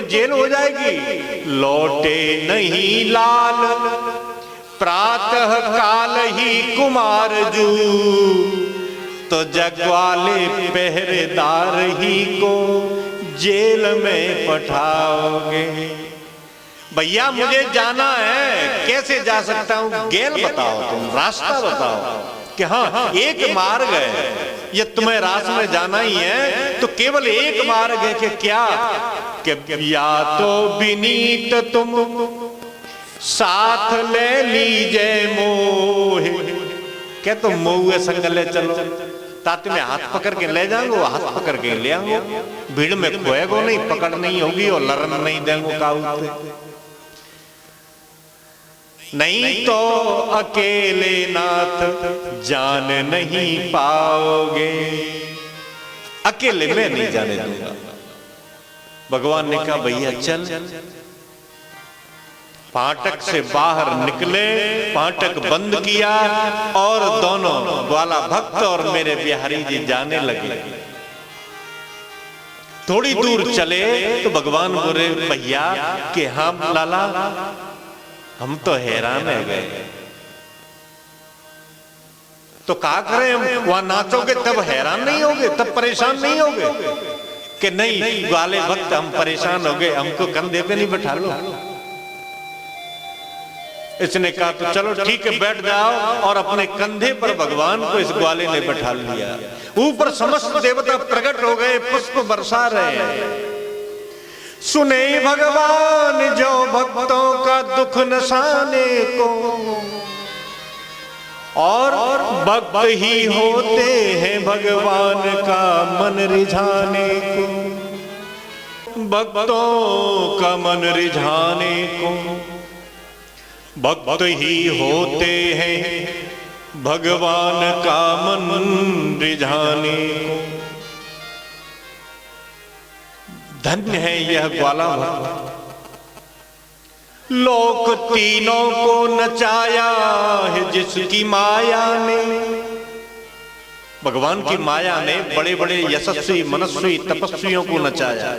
Jail हो जाएगी। लौटे नहीं लाल प्रातः काल ही कुमार जू, तो जग वाले पहरेदार ही को जेल में पठाओगे। भैया मुझे जाना है, कैसे जा सकता हूं? गेल बताओ, तुम रास्ता बताओ कि हाँ एक मार्ग है, ये तुम्हें रास्ते में जाना ही है, तो केवल एक मार्ग है कि क्या कि या तो विनीत तुम साथ ले लीजे मोहे, क्या तुम मोहे संग ले चलो, ताकि मैं हाथ पकड़ के ले जाऊंगा, हाथ पकड़ के ले आऊंगा, भीड़ में खोएगो नहीं, पकड़ नहीं होगी और लड़न नहीं देंगे काऊ। नहीं तो अकेले नाथ जान नहीं पाओगे, अकेले मैं नहीं जाने दूंगा। भगवान ने कहा भैया चल। फाटक से बाहर निकले, फाटक बंद किया और दोनों ग्वाला भक्त और मेरे बिहारी जी जाने लगे। थोड़ी दूर चले तो भगवान बोले भैया कि हम लाला हम तो हैरान है गए, तो क्या करें हम? वहां नाचोगे तब हैरान नहीं होगे, तब परेशान नहीं होगे? कि नहीं ग्वाले भक्त हम परेशान हो गए, हमको कंधे पे नहीं बैठा लो। इसने कहा तो चलो ठीक है बैठ जाओ, और अपने कंधे पर भगवान को इस ग्वाले ने बैठा लिया। ऊपर समस्त देवता प्रकट हो गए, पुष्प बरसा रहे हैं। सुने भगवान जो भक्तों का दुख नसाने को, और भक्त ही होते हैं भगवान का मन रिझाने को, भक्तों का मन रिझाने को, भक्त ही होते हैं भगवान का मन रिझाने को। धन्य है यह ग्वाला भक्त, लोक तीनों को नचाया है जिसकी माया ने। भगवान की माया ने बड़े बड़े यशस्वी मनस्वी तपस्वियों को नचाया,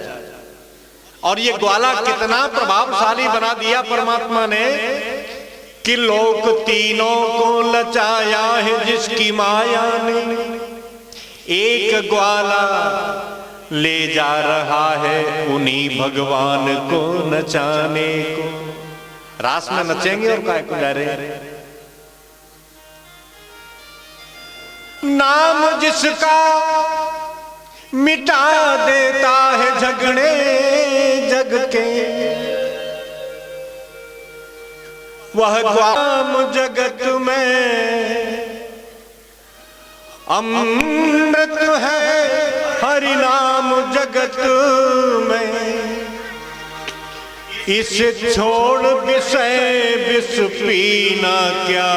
और ये ग्वाला कितना प्रभावशाली बना दिया परमात्मा ने कि लोक तीनों को नचाया है जिसकी माया ने। एक ग्वाला ले जा रहा है उन्हीं भगवान को नचाने को। रास में नचेंगे और काय को जा रहे? नाम जिसका मिटा देता है झगड़े जग के, वह ग्वाम जगत में अमृत है, हरि नाम जगत में। इसे छोड़ विषय विष पीना क्या,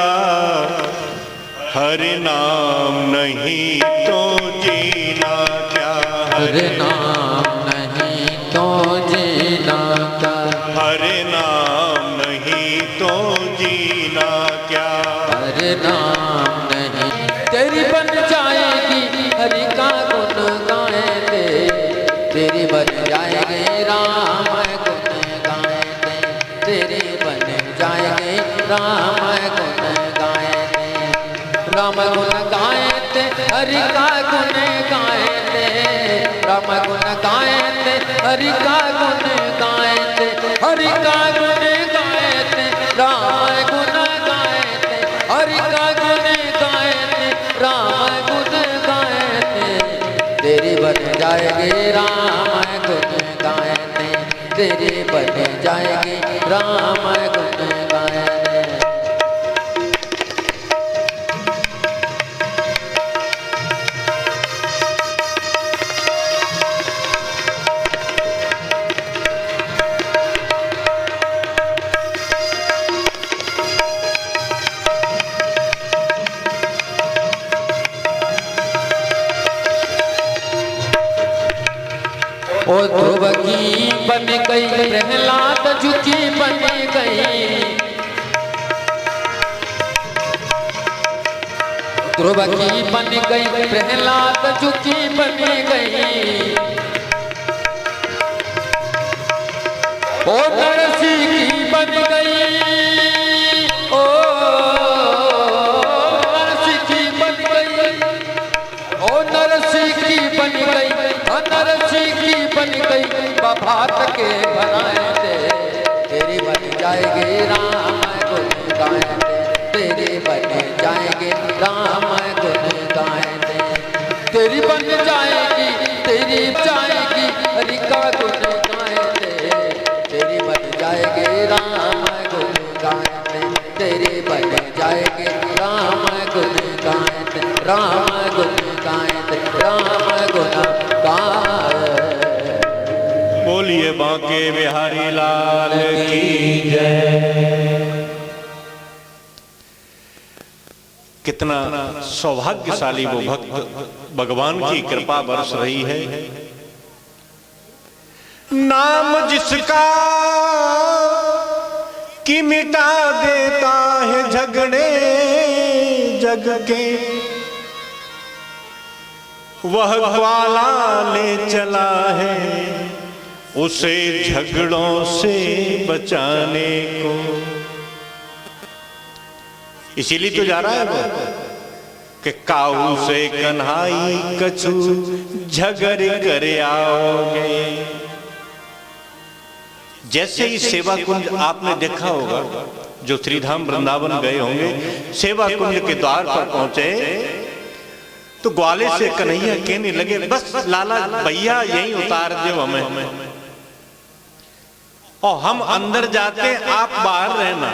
हरि नाम नहीं तो जीना क्या, हरि नाम नहीं तो जीना क्या, हरि नाम नहीं तो जीना क्या, हरि नाम नहीं। तेरी बन जाएगी हरि का गुण गाए थे, तेरी बन जाएगी राम गुण गाए थे, तेरी बन जाएगी राम गुण गाए थे। राम गुण गाए थे, हरि का गुण गाए थे, राम गुण गाए थे, हरि का गुण गाए थे, हरि का गुण गाए थे, राम गुण गाए थे, हरि का गुण गाए थे, राम गुण गाए थे। तेरी बन जाएगी राम गुण गाए थे, तेरी बन जाएगी राम गुण गाए थे। ओ ध्रुव की बन गई प्रहलाद झुकी बन गई, ध्रुव की बन गई प्रहलाद झुकी बन गई। ओ नरसी की बन गई, ओ नरसी की बन गई, ओ नरसी की बन गई, ओ नरसी की बन गई, बभात के बनाए थे, तेरी बन जाएगी राम गुन गाए थे, तेरी बन जाएगी राम गुन गाए थे, तेरी बन जाएगी, तेरी जाएगी हरि का गुन गाए थे, तेरी बन जाएगी राम गुन गाए थे, तेरी बन जाएगी राम गुन गाए थे, राम गुन गाए थे, राम गुन गाए। बोलिए बांके बिहारी लाल की जय। कितना सौभाग्यशाली वो भक्त, भगवान की कृपा बरस रही है। नाम जिसका कि मिटा देता है झगड़े जग के, वह ग्वाला ले चला है उसे झगड़ों से बचाने को। इसीलिए तो जा रहा है वो कि काऊ से कन्हाई कछु झगड़ कर आओगे। जैसे ही सेवा कुंज आपने देखा होगा, जो श्रीधाम वृंदावन गए होंगे, सेवा कुंज के द्वार पर पहुंचे तो ग्वाले से कन्हैया कहने लगे, बस लाला भैया यहीं उतार दो हमें, और हम अंदर जाते आप बाहर रहना,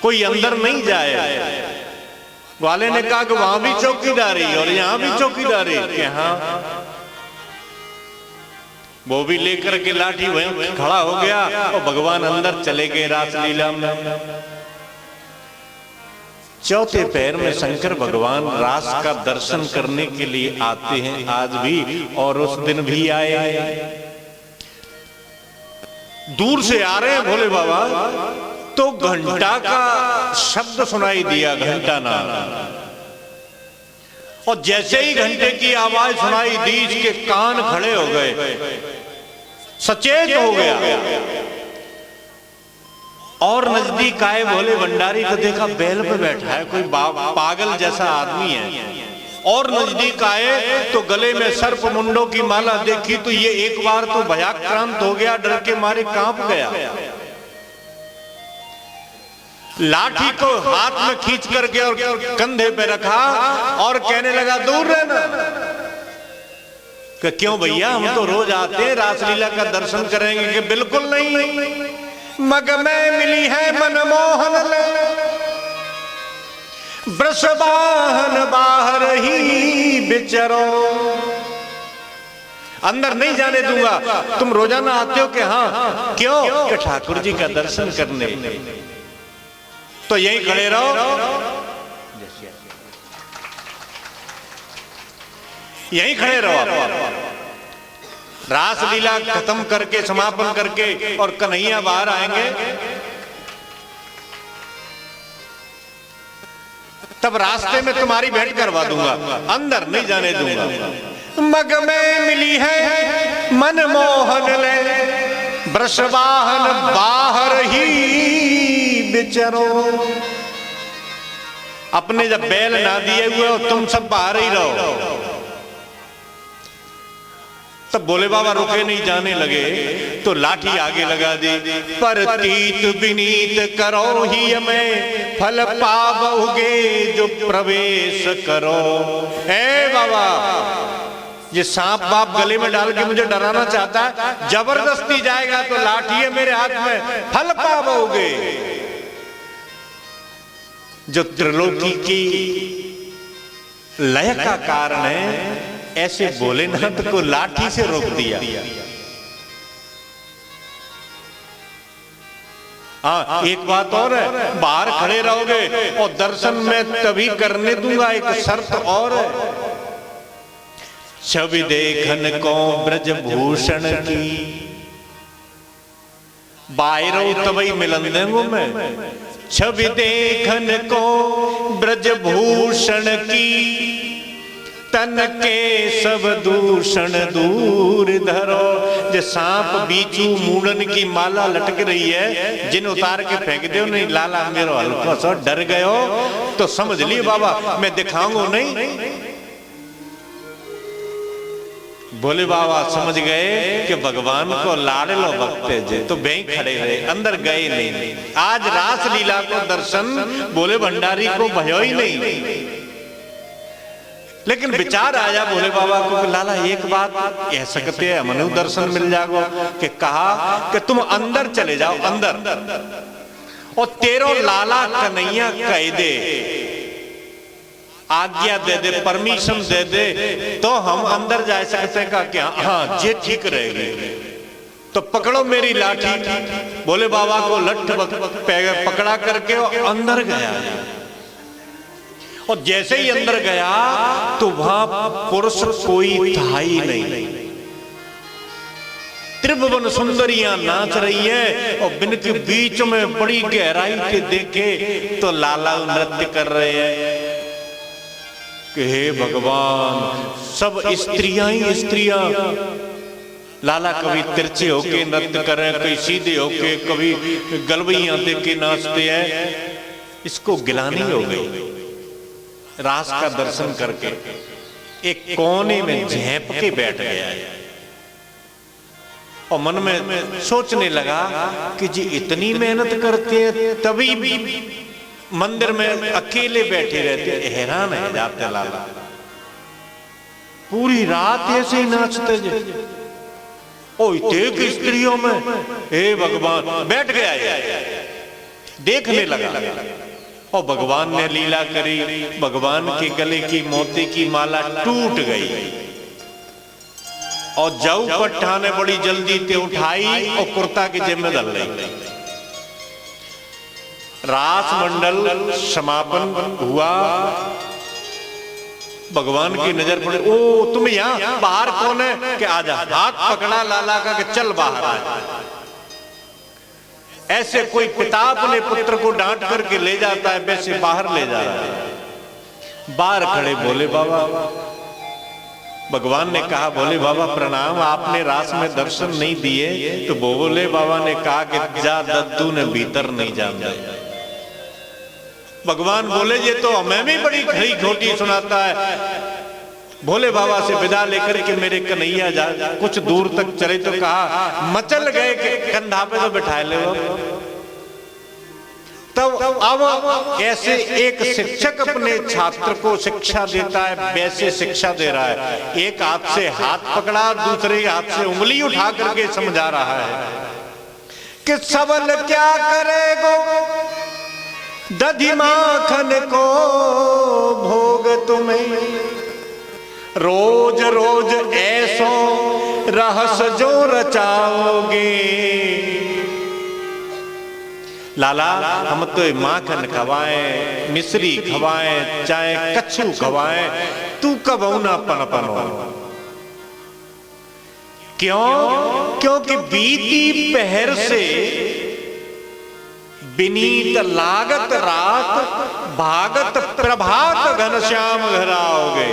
कोई अंदर नहीं जाए। ग्वाले ने कहा कि वहां भी चौकीदारी और यहां भी चौकीदारी, कि हाँ। वो भी लेकर के लाठी वहीं खड़ा हो गया और भगवान अंदर चले गए रासलीला में। चौथे पैर में शंकर भगवान रास का दर्शन करने के लिए आते हैं आज भी, और उस दिन भी आए। दूर से आ रहे हैं भोले बाबा, तो घंटा का शब्द सुनाई दिया, घंटा ना, और जैसे ही घंटे की आवाज सुनाई दी, इसके कान खड़े हो गए, सचेत हो गया। और नजदीक आए भोले भंडारी तो देखा बैल पे बैठा है कोई पागल जैसा आदमी है। और नजदीक आए तो गले में सर्प मुंडों की माला देखी तो ये एक बार तो भयाक्रांत हो गया, डर के मारे कांप गया। लाठी को हाथ में खींच करके और कंधे पे रखा और कहने लगा, दूर रहना। कि क्यों भैया, हम तो रोज आते हैं, रासलीला का दर्शन करेंगे। कि बिल्कुल नहीं, मग में मिली है मनमोहन ले, वृषवाहन बाहर ही बिचरो, अंदर नहीं जाने दूंगा। तुम रोजाना आते हो कि हाँ, क्यों? कि ठाकुर जी का दर्शन करने, तो यहीं खड़े रहो, यहीं खड़े रहो। रासलीला खत्म करके, समापन करके, और कन्हैया बाहर आएंगे, तब रास्ते में तुम्हारी भेंट करवा दूंगा, अंदर नहीं जाने दूंगा। मग में मिली है मनमोहन ले, वृषवाहन बाहर ही बिचरो। अपने जब बैल ना दिए हुए हो, तुम सब बाहर ही रहो। तब भोले बाबा रुके नहीं, जाने लगे तो लाठी आगे लगा दी। पर तीत विनीत करो ही हमें, फल पाओगे जो प्रवेश करो। ए बाबा, ये सांप बाप गले में डाल के मुझे डराना चाहता है, जबरदस्ती जाएगा तो लाठी है मेरे हाथ में, फल पाओगे। जो त्रिलोकी की लय का कारण है, ऐसे भोलेनाथ को लाठी से रोक दिया। हाँ, एक बात और है, बाहर खड़े रहोगे और दर्शन में तभी करने दूंगा, एक शर्त और है। छवि देखन को ब्रजभूषण की, बायरो तभी मिलन देंगो मैं। छवि देखन को ब्रजभूषण की, तन के सब दूषण दूर धरो। जे सांप बीचू मूड़न की माला लटक रही है, जिन उतार के फेंक दो नहीं, लाला मेरो हल्का सा डर गयो तो समझ ली बाबा मैं दिखाऊंगा नहीं। बोले बाबा समझ गए कि भगवान को लाड़ लो भक्ते जे, तो बैंक खड़े रहे, अंदर गए नहीं। आज रास लीला को दर्शन बोले भंडारी को भयो ही नहीं। लेकिन विचार आया बोले बाबा को कि लाला एक बात कह सकते हैं, मनु दर्शन मिल जाएगा। कि कहा कि तुम अंदर चले जाओ, अंदर, और तेरो लाला कन्हैया कह दे, आज्ञा दे दे, परमिशन दे दे, तो हम अंदर जा सकते हैं। का क्या? हाँ जे ठीक रहेगी। तो पकड़ो मेरी लाठी। बोले बाबा को लठ पकड़ा करके अंदर गया, और जैसे ही अंदर गया तो वहां पुरुष कोई था ही नहीं। त्रिभुवन सुंदरियां नाच रही है, और बिन के बीच में बड़ी गहराई के देखे तो लाला नृत्य कर रहे हैं। कि हे भगवान, सब स्त्रियां ही स्त्रियां। लाला कभी तिरछे होके नृत्य कर रहे हैं, कभी सीधे होके, कभी गलबैयां दे के नाचते हैं। इसको गिलानी हो गई रास का दर्शन करके, एक कोने में झेप के बैठ गया है, और मन में सोचने लगा कि जी इतनी मेहनत करते हैं तभी भी मंदिर में अकेले बैठे रहते, हैरान है जाते लाला। पूरी रात ऐसे ही नाचते जे, ओ इतने स्त्रियों में, हे भगवान। बैठ गया है, देखने लगा, और भगवान ने लीला करी। भगवान के गले की मोती की माला टूट गई, और जाऊ पट्टा ने बड़ी जल्दी ते उठाई और कुर्ता की जेब में डाल ली। रास मंडल समापन हुआ, भगवान की नजर पड़ी। ओ तुम यहाँ, बाहर कौन है? कि आजा। हाथ पकड़ा लाला का कि चल बाहर आ। ऐसे कोई पिता अपने पुत्र को डांट करके ले जाता है, वैसे बाहर ले जा रहा है। बाहर खड़े बोले बाबा, भगवान ने कहा बोले बाबा प्रणाम, आपने रास में दर्शन नहीं दिए। तो बोले बाबा ने कहा कि जा दद्दू ने भीतर नहीं जाना। भगवान बोले ये तो हमें भी बड़ी खरी खोटी सुनाता है। भोले बाबा से विदा लेकर के मेरे कन्हैया जा कुछ दूर तक चले तो कहा मचल गए कि कंधा पे तो बिठा ले। तब अब ऐसे एक शिक्षक अपने छात्र को शिक्षा देता है, वैसे शिक्षा दे रहा है। एक हाथ से हाथ पकड़ा, दूसरे हाथ से उंगली उठा करके समझा रहा है कि सबल क्या करेगो दधि माखन को भोग तुम्हें, रोज रोज ऐसो रहस जो रचाओगे। लाला हम तो माखन खवाएं, मिश्री खवाएं, चाहे कच्छू खवाएं, तू कब ना पनपन हो। क्यों? क्योंकि बीती पहर से विनीत लागत रात, भागत प्रभात घनश्याम घर आओगे।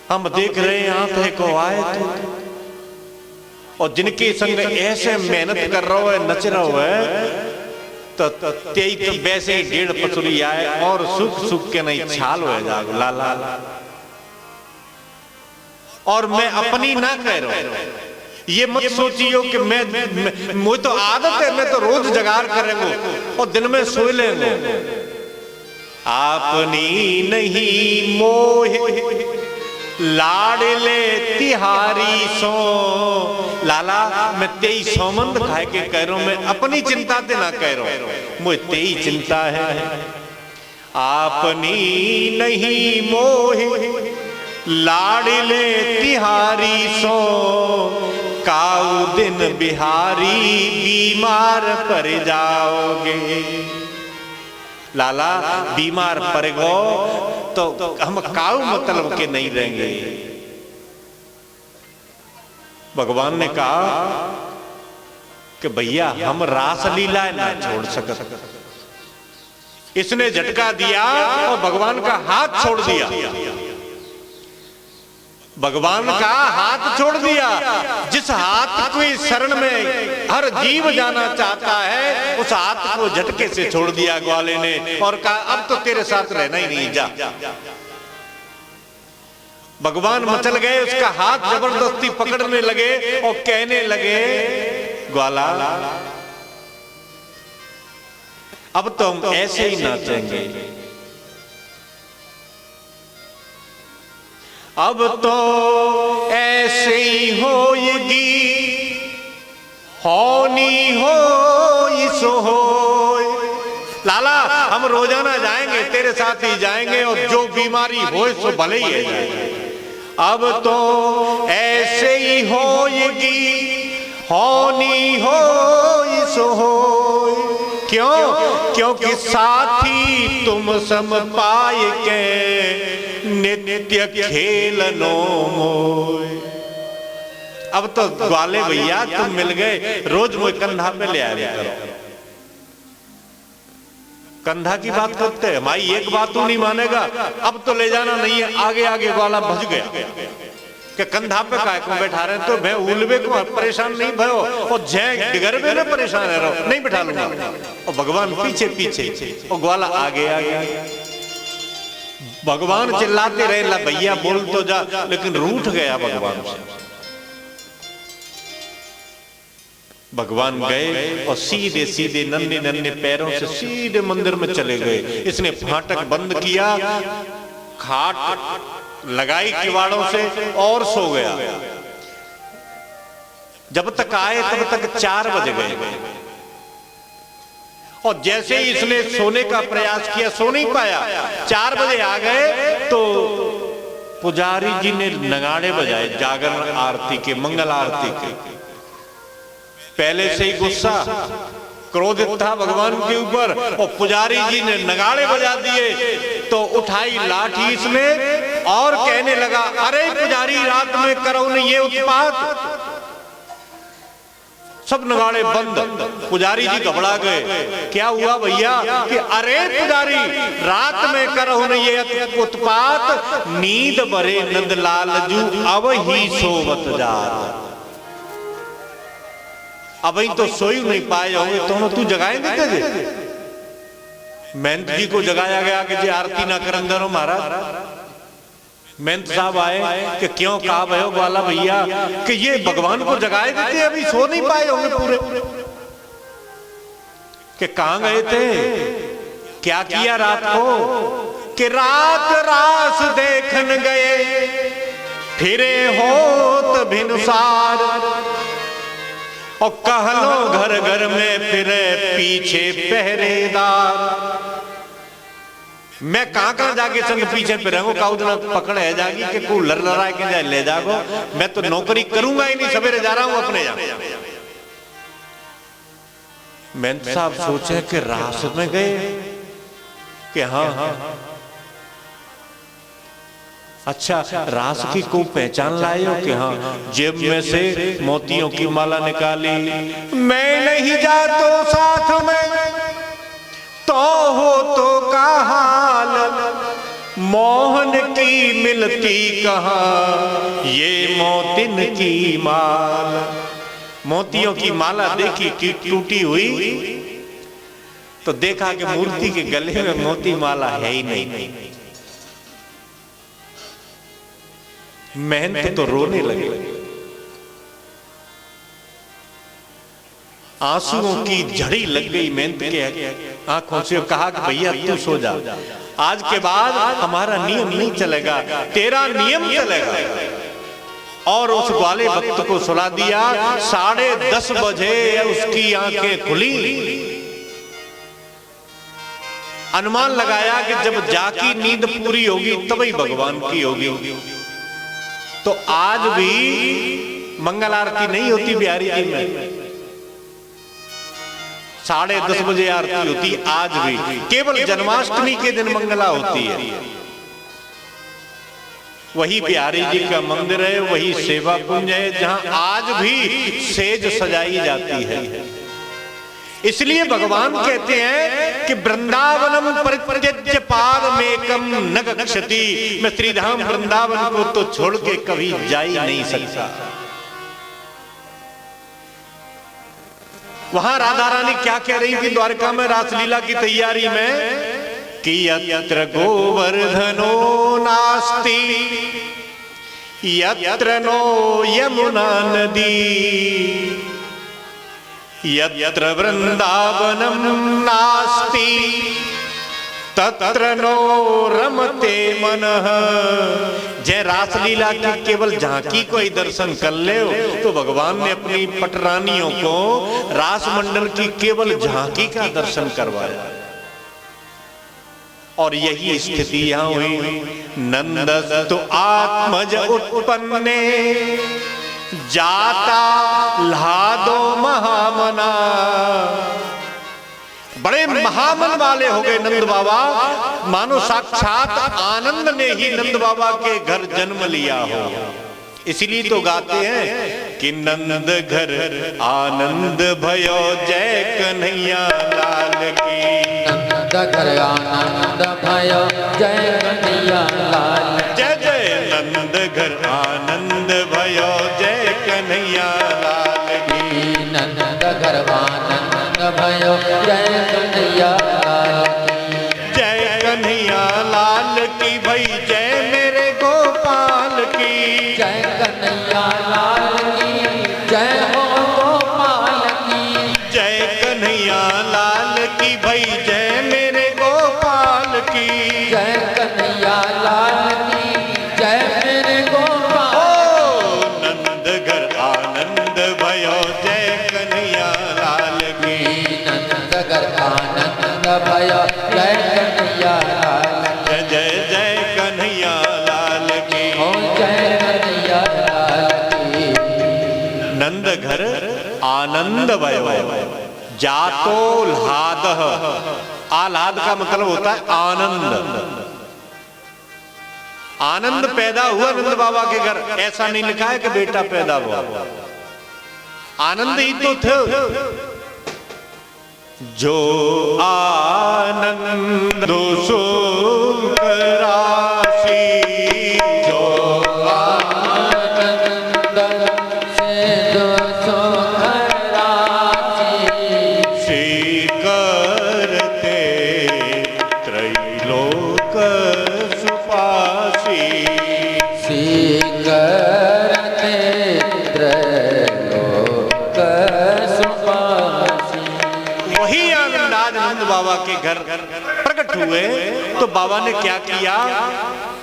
हम देख रहे हैं आंखें को आए थे, और जिनके संग ऐसे मेहनत कर रहा है, नच रहा है, तो तेई वैसे ही 1.5 पसुरी आए और सुख सुख के नहीं छाल हो जाओ लाला। और मैं अपनी ना कह रहा हूं, ये मत सोचियो कि मुझे तो आदत है, मैं तो रोज जगार करेंगे और दिन में सोए लेंगे। आपनी नहीं मोह लाडले तिहारी सो। लाला मैं तेई सौमंद खाए के कह रहा हूं, मैं अपनी चिंता ते ना कह रहा हूं, मुझे तेई चिंता है। आपनी नहीं मोह लाडले तिहारी सो, काऊ दिन बिहारी बीमार पड़ जाओगे। लाला बीमार पड़ गो तो हम काऊ मतलब के नहीं रहेंगे। भगवान ने कहा कि भैया हम रास लीला ना छोड़ सकते। इसने झटका दिया और भगवान का हाथ छोड़ दिया। भगवान का हाथ छोड़ दिया। जिस हाथ की शरण में हर जीव जाना चाहता है, उस हाथ को झटके से छोड़ दिया ग्वाले ने और कहा अब तो तेरे साथ रहना ही नहीं, जा। भगवान मचल गए, उसका हाथ जबरदस्ती पकड़ने लगे और कहने लगे, ग्वाला अब तो हम ऐसे ही नाचेंगे, अब तो ऐसे ही होएगी, होनी हो सो हो। लाला हम रोजाना जाएंगे, तेरे साथ ही जाएंगे और जो बीमारी हो सो भले ही है। अब तो ऐसे ही होएगी, होनी हो सो हो। क्यों? क्योंकि साथी तुम सम पाए के नित्य खेलनो मोय। अब तो ग्वाले भैया तुम मिल गए, रोज मुझे कंधा पे ले आया करो। कंधा की बात करते हैं, भाई एक बात तू नहीं मानेगा, अब तो ले जाना नहीं है। आगे आगे ग्वाला भज गया कि कंधा पे काय को बैठा रहे, तो मैं उलबे को परेशान नहीं भयो और जय डिगरबे में परेशान है, रहो नहीं बैठा लूंगा। और भगवान पीछे पीछे और ग्वाला आगे आगे। भगवान चिल्लाते रहे, ला भैया बोल तो जा, लेकिन रूठ गया भगवान से। भगवान गए और सीधे सीधे नन्हे नन्हे पैरों से सीधे मंदिर में चले गए। इसने फाटक बंद किया, खाट लगाई किवाड़ों से और सो गया। जब तक आए तब तक 4 बज गए और जैसे ही इसने सोने का प्रयास किया, सो नहीं पाया। 4 बजे आ गए तो पुजारी जी ने नगाड़े बजाए जागरण आरती के, मंगल आरती के। पहले से ही गुस्सा क्रोधित था भगवान के ऊपर और पुजारी जी ने नगाड़े बजा दिए। तो उठाई लाठी इसने और कहने लगा, अरे पुजारी रात में करो नहीं ये उत्पात। सब नगाड़े बंद। पुजारी जी घबरा गए, क्या हुआ भैया? कि अरे पुजारी रात में करो नहीं ये उत्पात, नींद बरे नंद लालजू अब ही सोवत जात। अब तो सोई नहीं पाए होंगे, तो तू जगाएंगे कैसे? महंत जी को जगाया गया कि जी आरती ना करन दो महाराज। महंत साहब आए कि क्यों कहा भयो ग्वाला भैया कि ये भगवान को जगाए देते, अभी सो नहीं पाए होंगे पूरे। कि कहां गए थे, क्या किया रात को? कि रात रास देखन गए, फिरे होत भिनुसार और कहलो घर घर में फिरे पीछे पहरेदार। मैं कहां जाके संग पीछे फिरूंगा, काउदना पकड़ है जागी कि को लर लड़ा के जाए ले जागो। मैं तो नौकरी करूंगा ही नहीं, सवेरे जा रहा हूं अपने यहाँ। महंत साहब सोचे कि रास में गए कि हाँ अच्छा रास की को पहचान लाए हो कि हाँ। जेब में से मोतियों की माला निकाली, मैं नहीं जातो साथ में तो हो तो का हाल, मोहन की मिलती कहाँ ये मोतिन की माल। मोतियों की माला देखी टूटी हुई तो देखा कि मूर्ति के गले में मोती माला है ही नहीं। महंत तो रोने लगे, आंसुओं की झड़ी लग गई महंत के आंखों से। कहा कि भैया तू सो जा, आज के बाद हमारा नियम नहीं चलेगा, तेरा नियम चलेगा। और उस ग्वाले भक्त को सुला दिया। 10:30 बजे उसकी आंखें खुली। अनुमान लगाया कि जब जाकी नींद पूरी होगी तभी भगवान की होगी। तो आज भी मंगल आरती नहीं होती बिहारी जी में, 10:30 बजे आरती होती। आज भी केवल जन्माष्टमी के दिन मंगला होती है। वही बिहारी जी का मंदिर है, वही सेवा कुंज है जहां आज भी सेज सजाई जाती है। इसलिए भगवान कहते हैं कि वृंदावनम परित्यज्य पादमेकम न गच्छति, मैं श्रीधाम वृंदावन को तो छोड़ के कभी जा ही नहीं सकता। वहां राधा रानी क्या कह रही थी द्वारका में रासलीला की तैयारी में कि यत्र गोवर्धनो नास्ति यत्र नो यमुना नदी यत्र वृंदावनम नास्ति तत्र नो रमते मनः। जय रासलीला की केवल झांकी को ही दर्शन कर ले तो भगवान ने अपनी पटरानियों को रास मंडल की केवल झांकी का दर्शन करवाया। और यही स्थिति यहां हुई। नंदस्तु आत्मज उत्पन्ने जाता लादो महामना। बड़े महामन वाले हो गए नंद बाबा, मानो साक्षात आनंद ने ही नंद बाबा के घर जन्म लिया हो। इसीलिए तो गाते हैं कि नंद घर आनंद भयो जय कन्हैया लाल की। नंद घर आनंद भयो जय कन्हैया लाल। जय जय नंद घर आनंद भयो जय कन्हैया लाल की। नंद घर आनंद भयो जय कन्हैया लाल की। जय कन्हैया लाल की भाई जय मेरे गोपाल की। जय कन्हैया लाल की जय हो गोपाल की। जय कन्हैया लाल की भाई जय मेरे गोपाल की। जय कन्हैया लाल की जय मेरे गोपाल। ओ नंद घर आनंद भयो जय कन्हैया लाल की। नंद घर आनंद भयो जय कन्हैया लाल। जय जय जय कन्हैया लाल की। ओ जय कन्हैया लाल की। नंद घर आनंद भयो जातो लाद। आह्लाद का मतलब होता है आनंद। आनंद पैदा हुआ नंद बाबा के घर। ऐसा नहीं लिखा है कि बेटा पैदा हुआ, आनंद ही तो थे। जो आनंद सुख राशि, जो आनंद से दो सुख राशि। श्री करते त्रैलोक सुपासी। श्री करते त्रैलोक सुपासी। वही आनंद आज नंद बाबा के घर प्रकट हुए तो बाबा ने क्या किया?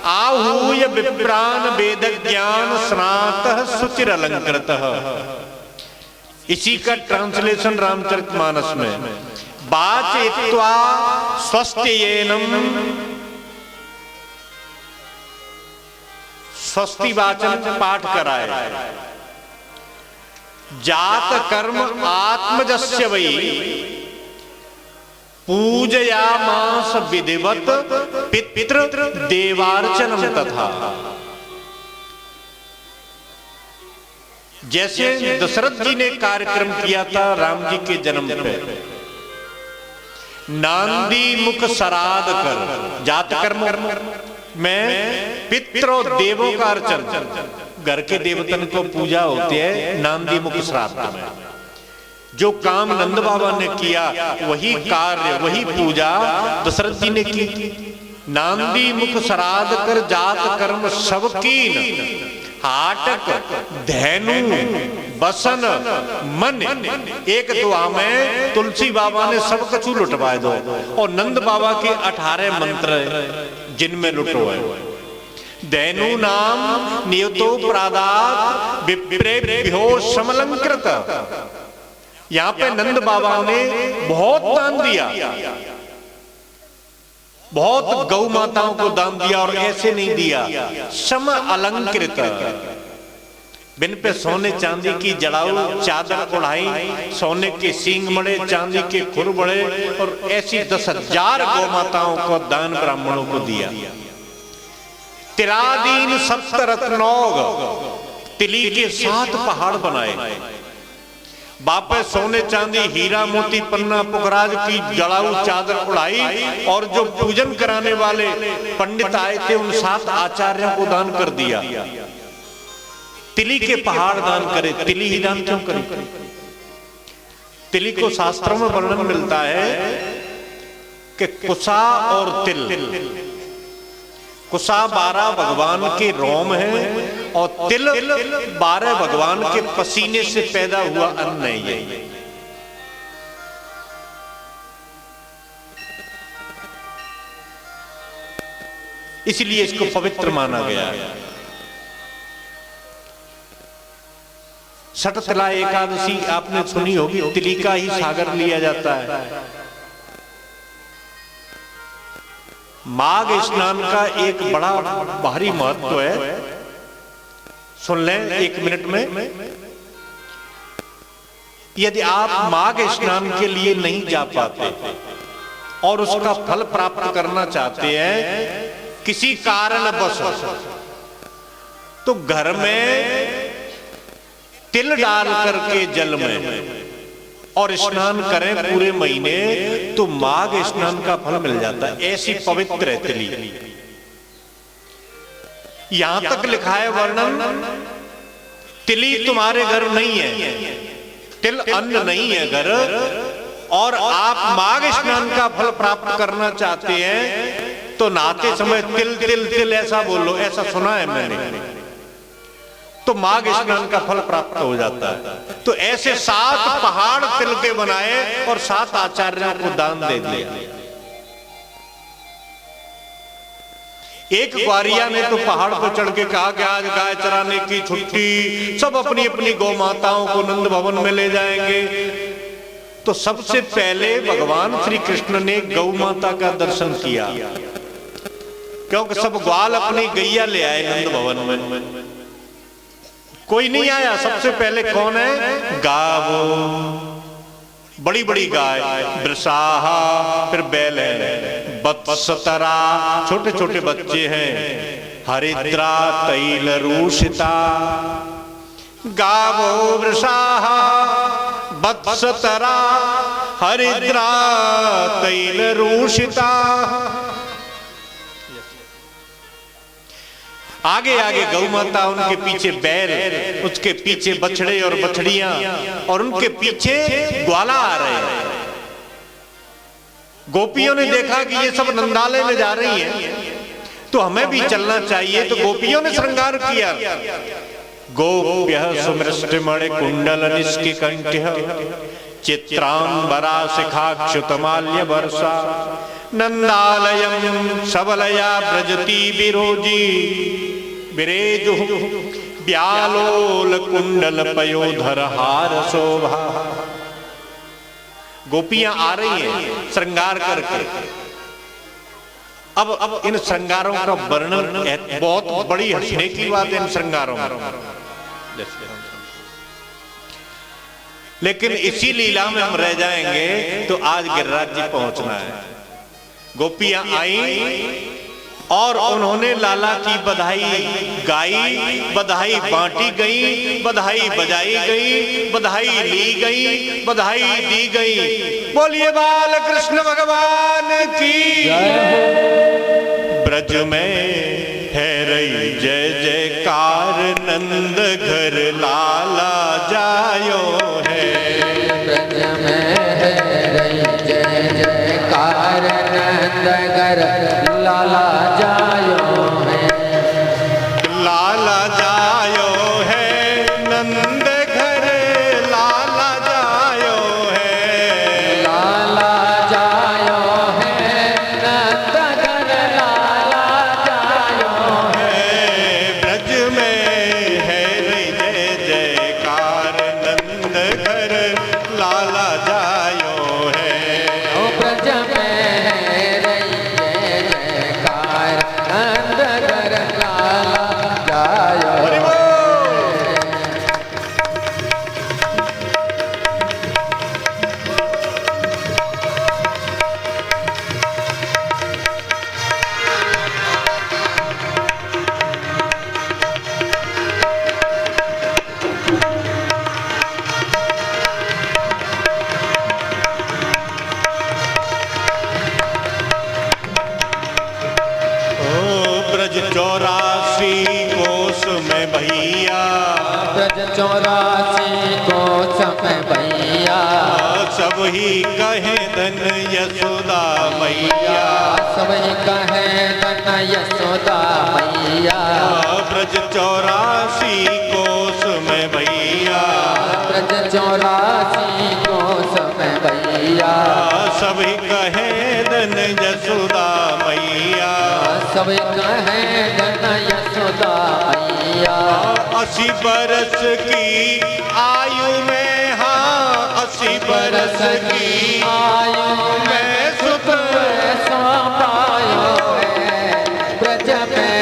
आहूय विप्रान वेद ज्ञान स्नातः सुचिर अलंकृतः। इसी का ट्रांसलेशन रामचरितमानस में वाचयित्वा स्वस्त्ययेनम। स्वस्ति वाचन पाठ कराए। जात कर्म आत्मजस्य वै पूजयामास विधिवत पितृ देवार्चनम तथा। जैसे दशरथ जी ने कार्यक्रम किया था राम जी के जन्म पे, नांदी मुख श्राद्ध कर। जात कर्म में पितरों देवों का अर्चन, घर के देवतन को पूजा होती है नांदी मुख श्राद्ध में। जो काम नंद बाबा ने किया वही कार्य वही पूजा दशरथ जी ने की। नांदी मुख श्राद्ध कर जात कर्म सब कीन, हाटक धैनु बसन मन। एक दुआ में तुलसी बाबा ने सब कछु लुटवा दो। और नंद बाबा के 18 मंत्र जिनमें लुटवाए। धैनु नाम नियतो प्रादात विप्रेभ्यो समलंकृत। यहां पे नंद बाबा ने बहुत दान दिया, बहुत गौ माताओं को दान दिया। और ऐसे नहीं दिया, सम अलंकृत। बिन पे सोने चांदी की जड़ाऊ चादर ओढ़ाई, सोने के सींग मड़े, चांदी के खुर बड़े। और ऐसी 10,000 गौ माताओं को दान ब्राह्मणों को दिया। तिरादीन सप्तरत्नोग, तिली के 7 पहाड़ बनाए। बापे सोने चांदी हीरा मोती पन्ना पुखराज की जड़ाऊ चादर उड़ाई और जो पूजन कराने वाले पंडित आए थे उन 7 आचार्यों को दान कर दिया। तिली के पहाड़ दान करे। तिली ही दान क्यों करे? तिली को शास्त्रों में वर्णन मिलता है कि कुसा और तिल, कुसा 12 भगवान के रोम है और तिल 12 भगवान के पसीने से पैदा हुआ अन्न है ये। इसलिए इसको पवित्र माना गया है। सटतिला एकादशी आपने सुनी होगी, तिली का ही सागर लिया जाता है। माघ स्नान का एक बड़ा भारी महत्व है, सुन लें 1 मिनट में। यदि आप माघ स्नान के लिए नहीं जा पाते और उसका फल प्राप्त करना चाहते हैं किसी कारणवश, तो घर में तिल डाल करके जल में और स्नान करें पूरे महीने, तो माघ स्नान का फल मिल जाता है। ऐसी पवित्र है तिली। यहां तक लिखा है वर्णन, तिली तुम्हारे घर नहीं है, तिल अन्न नहीं है घर, और आप माघ स्नान का फल प्राप्त करना चाहते हैं तो नहाते समय तिल तिल तिल ऐसा बोलो। ऐसा सुना है मैंने, तो माघ स्नान का फल प्राप्त हो जाता है। तो ऐसे 7 पहाड़ तिल के बनाए और 7 आचार्यों को दान दे दिया। एक ग्वारिया ने तो पहाड़ पर चढ़ के कहा कि आज गाय चराने की छुट्टी, सब अपनी अपनी गौ माताओं को नंद भवन में ले जाएंगे। तो सबसे पहले भगवान श्री कृष्ण ने गौ माता का दर्शन किया, क्योंकि सब ग्वाल अपनी गैया ले आए नंद भवन में, कोई नहीं आया। सबसे पहले कौन है? गावो, बड़ी बड़ी गाय, वृषाहा, फिर बैल है, वत्सतरा, छोटे छोटे बच्चे हैं, हरिद्रा तैल रूषिता। गावो वृषाहा वत्सतरा हरिद्रा तैल रूषिता। आगे आगे गौ माता, उनके पीछे बैल, उसके पीछे बछड़े और बछड़ियां, और उनके पीछे ग्वाला आ रहे हैं। गोपियों ने देखा कि ये सब नंदालय में जा रही हैं, तो हमें भी चलना चाहिए। तो गोपियों ने श्रृंगार किया। गोप्यः सुमृष्टिमणि कुंडल निष्किकंठ्यः चित्रांबरा शिखाक्षुतमाल्य वर्षा नंदालयं सबलया व्रजती विरोजी विरेजु व्यालोल कुंडल पयोधर हार शोभा। गोपियां आ रही हैं श्रृंगार करके। अब इन श्रृंगारों का वर्णन बहुत बड़ी हंसने की बात है इन श्रृंगारों में, लेकिन इसी लीला में हम रह जाएंगे तो आज गिरिराज जी पहुंचना है। गोपियां आई और उन्होंने लाला की बधाई गाई, बधाई बांटी गई, बधाई बजाई गई, बधाई ली गई, बधाई दी गई। बोलिए बाल कृष्ण भगवान की। ब्रज में है रही जय जयकार, नंद घर लाला जायो है। ब्रज में है रही जय जयकार, नंद घर लाला जायो है। लाला जायो है, नंद घर लाला जायो है। लाला जायो है, नंद घर लाला जायो है। ब्रज में है रे जय जयकार, नंद घर लाला जायो है। ओ ब्रज में है रही जय जयकार, नंद घर लाला जायो हरि है। बोल। चौरासी को समय भैया, सब ही कहे धन यशोदा मैया, सब ही कहे धन यशोदा मैया। ब्रज 84 कोस में भैया, ब्रज 84 कोस में भैया, सभी कहे धन यशोदा मैया, सभी कहे धन यशोदा मैया। 80 बरस की आयु में, हाँ 80 बरस की आयु में सुख सो पायो है, ब्रज में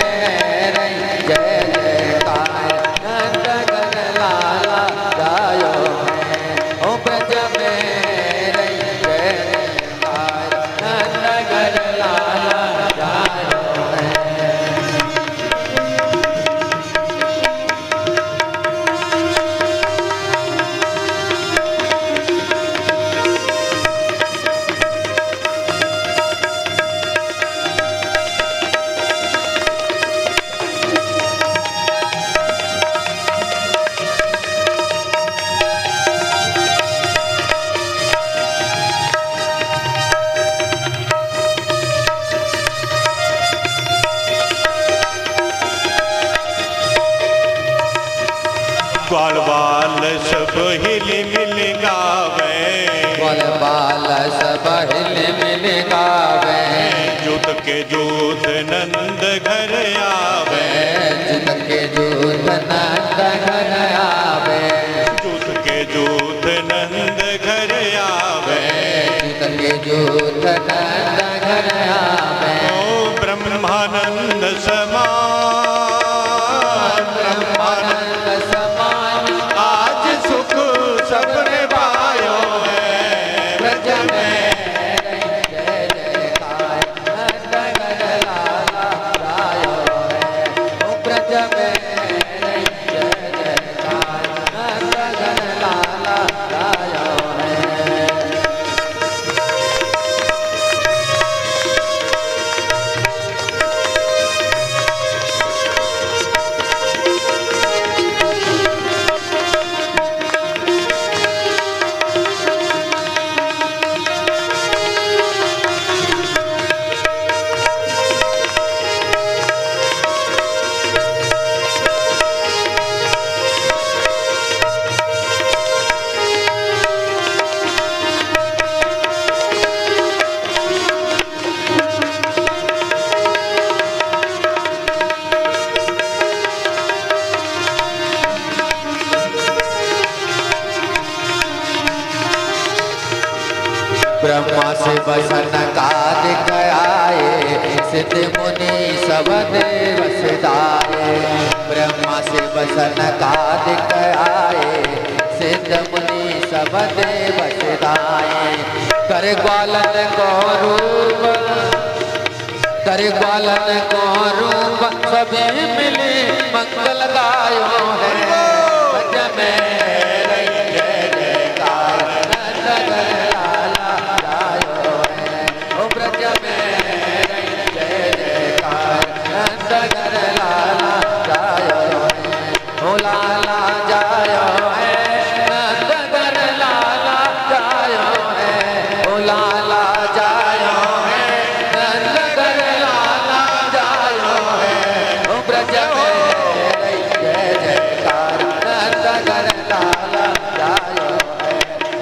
रही जय जयकार, नंदगन लाला गायो है। ओ ब्रज में रही जय जयकार, नंदगन लाला गायो है। ग्वाल बाल सब हिल मिल गावे, ग्वाल बाल सब हिल मिल गावे, जुत के जूत नंद घर आवे, जुत के जूत नंद घर आवे, जुत के जूत नंद घर आवे, जुत के जूत नंद घर आवे। ओ ब्रह्मानंद समान, ब्रह्मानंद समान आज सुख सबने पायो है, ब्रज में रही जय जयकार, नंदगन लाला गायो है। ओ ब्रज में रही जय जयकार, नंदगन लाला गायो है। ब्रह्मा से बसन कादिक आए, सिद्ध मुनि सब देव सिधाए। ब्रह्मा से बसन कादिक आए, सिद्ध मुनि सब देव सिधाए। कर ग्वालन को रूप, कर ग्वालन को रूप, सभी मिले मंगल गायो है। ब्रज में रही जय जयकार, नंदगन लाला गायो है। ओ ब्रज में रही जय जयकार, नंदगन लाला गायो है। ओ लाला जायो है, नंदगन लाला जायो है। ओ लाला जायो है, नंदगन लाला जायो है। ओ ब्रज में रही जय जयकार, नंदगन लाला जायो है।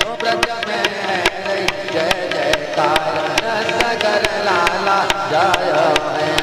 ओ ब्रज में रही जय जयकार, नंदगन लाला जायो है।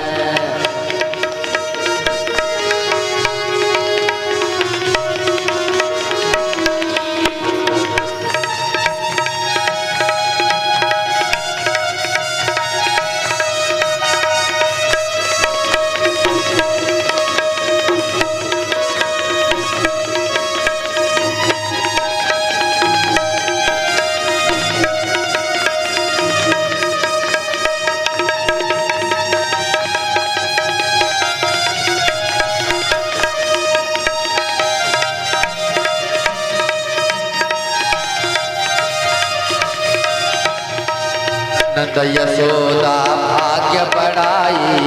नंद यशोदा भाग्य बढ़ाई,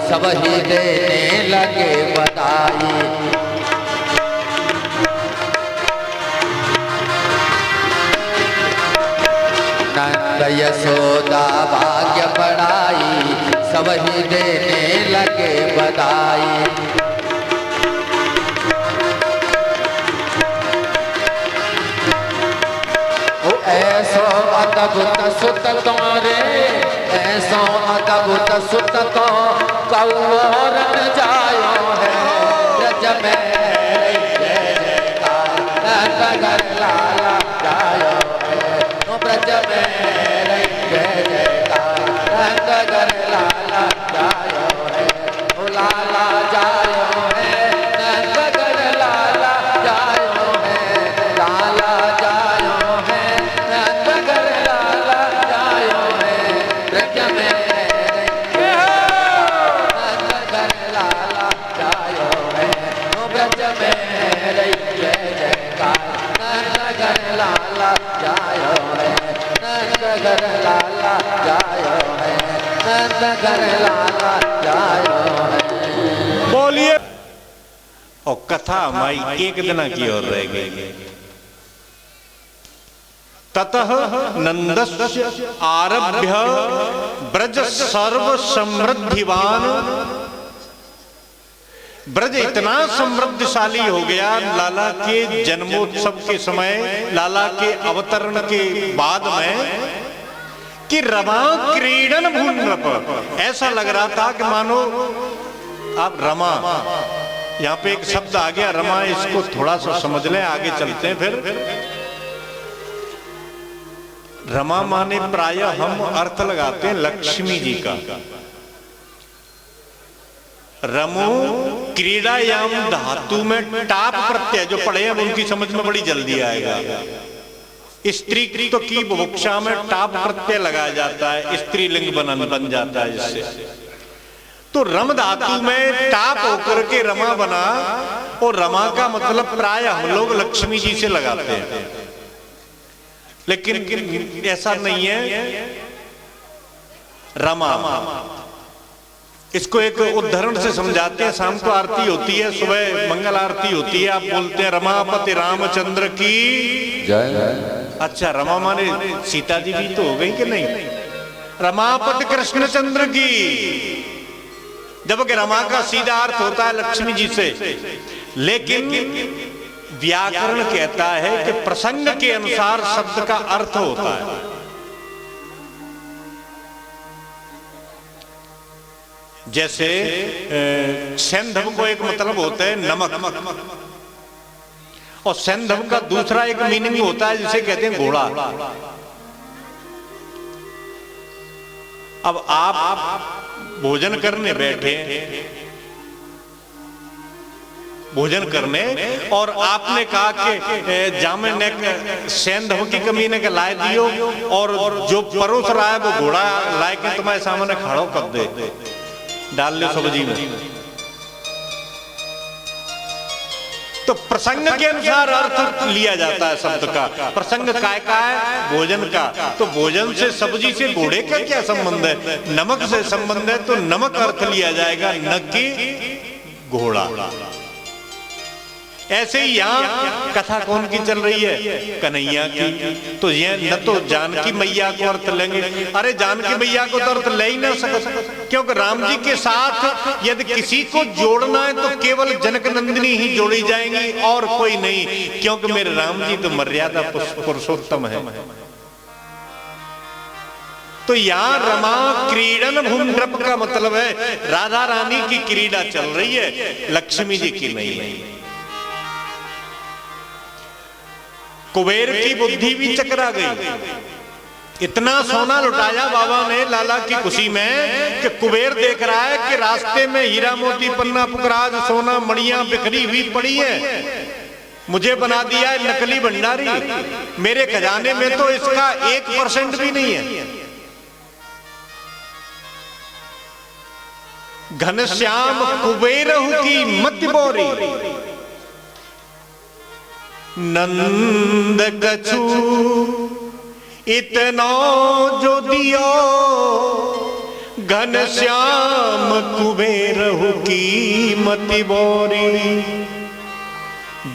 सब ही देने लगे बधाई। नंद यशोदा भाग्य बढ़ाई, सब ही देने लगे बधाई। ऐसो अद्भुत सुत तुम्हारे, ऐसो अद्भुत सुत तो कौन जायो है। ब्रज में नगर लाला जायो है, ब्रज में जय जयकार नगर लाला जायो है, लाला जायो है नगर लाला जायो है, लाला जायो है नगर लाला जायो है। ब्रज में नगर लाला जायो है, ब्रज में जय जयकार नगर लाला जायो है, नगर लाला जायो है, नगर लाला जायो है। बोलिए। और कथा माई एक दिन की ओर रह गई। ततः नंदस्य आरभ्य ब्रज सर्व समृद्धिवान, ब्रज इतना समृद्धशाली हो गया लाला के जन्मोत्सव के समय, लाला के अवतरण के बाद में, कि रमा क्रीडन भूनृप। ऐसा लग रहा था कि मानो आप रमा, यहां पे एक शब्द आ गया रमा, इसको थोड़ा सा समझ लें, आगे चलते हैं फिर। रमा माने प्राय हम अर्थ लगाते हैं लक्ष्मी जी का। रमो क्रीड़ायाम धातु में टाप प्रत्यय जो पढ़े हैं उनकी समझ में बड़ी जल्दी आएगा। स्त्री तो की बुभुक्षा में टाप प्रत्यय लगाया जाता है, स्त्रीलिंग बन जाता है इससे। तो रम धातु में टाप होकर के रमा बना, और रमा का मतलब प्राय हम लोग लक्ष्मी जी से लगाते हैं, लेकिन ऐसा नहीं है। रमा इसको एक उदाहरण से समझाते हैं। शाम को आरती होती है, सुबह मंगल आरती होती है, आप बोलते हैं रमापति रामचंद्र की जय। अच्छा, रमा माने सीता जी भी तो हो गई कि नहीं? रमापति कृष्णचंद्र की, जबकि रमा का सीधा अर्थ होता है लक्ष्मी जी से। लेकिन व्याकरण कहता है कि प्रसंग के अनुसार शब्द का अर्थ होता है। जैसे सैंधव को एक मतलब होता है नमक, और सैंधव का दूसरा एक मीनिंग होता है जिसे कहते हैं घोड़ा। अब आप भोजन करने बैठे, भोजन करने, और आपने कहा कि जामे ने सैंधव की कमी ने लाए दियो, और जो परोस रहा है वो घोड़ा लाए के तुम्हारे सामने खड़ो कर दे, डाल लो सब्जी में। तो प्रसंग के अनुसार अर्थ लिया जाता है शब्द का। प्रसंग काय का है? भोजन का। तो भोजन से सब्जी से घोड़े का क्या संबंध है? नमक से संबंध है, तो नमक अर्थ लिया जाएगा, न कि घोड़ा। ऐसे ही यहाँ कथा कौन की चल रही है? कन्हैया की। तो ये न तो जानकी मैया को अर्थ लेंगे, अरे जानकी मैया को तो अर्थ ले ही ना सकते, क्योंकि राम जी के साथ यदि किसी को जोड़ना है तो केवल जनक नंदिनी ही जोड़ी जाएंगी और कोई नहीं, क्योंकि मेरे राम जी तो मर्यादा पुरुषोत्तम है। तो यहाँ रमा क्रीडन भूनृप का मतलब है राधा रानी की क्रीड़ा चल रही है, लक्ष्मी जी की नहीं है। कुबेर की बुद्धि भी चकरा गई। इतना सोना लुटाया बाबा ने लाला की खुशी में कि कुबेर देख रहा है कि रास्ते में हीरा मोती पन्ना पुकराज सोना मणियां बिखरी हुई पड़ी है, मुझे बना दिया है नकली भंडारी, मेरे खजाने में तो इसका 1% भी नहीं है। घनश्याम कुबेरहु की मति बोरी, नंद कछु इतना जो दियो, घनश्याम कुबेरहु की मति बोरी,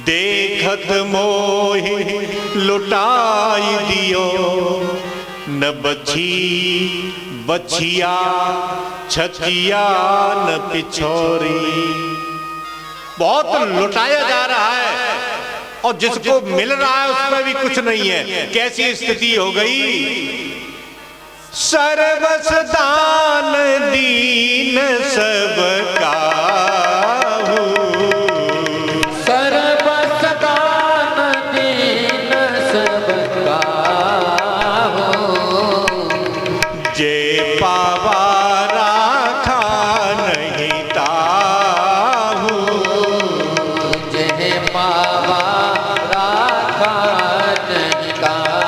देखत मोहि लुटाई दियो न बछी बछिया छतिया न पिछोरी। बहुत लुटाया जा रहा है और जिसको मिल रहा है उसमें भी कुछ नहीं है। कैसी स्थिति हो गई? सर्वस दान दीन सबका, सर्वस दान दीन सबका हो। जे पावा राखा नहीं ताहू, जे पावा राखा नहीं ताहू।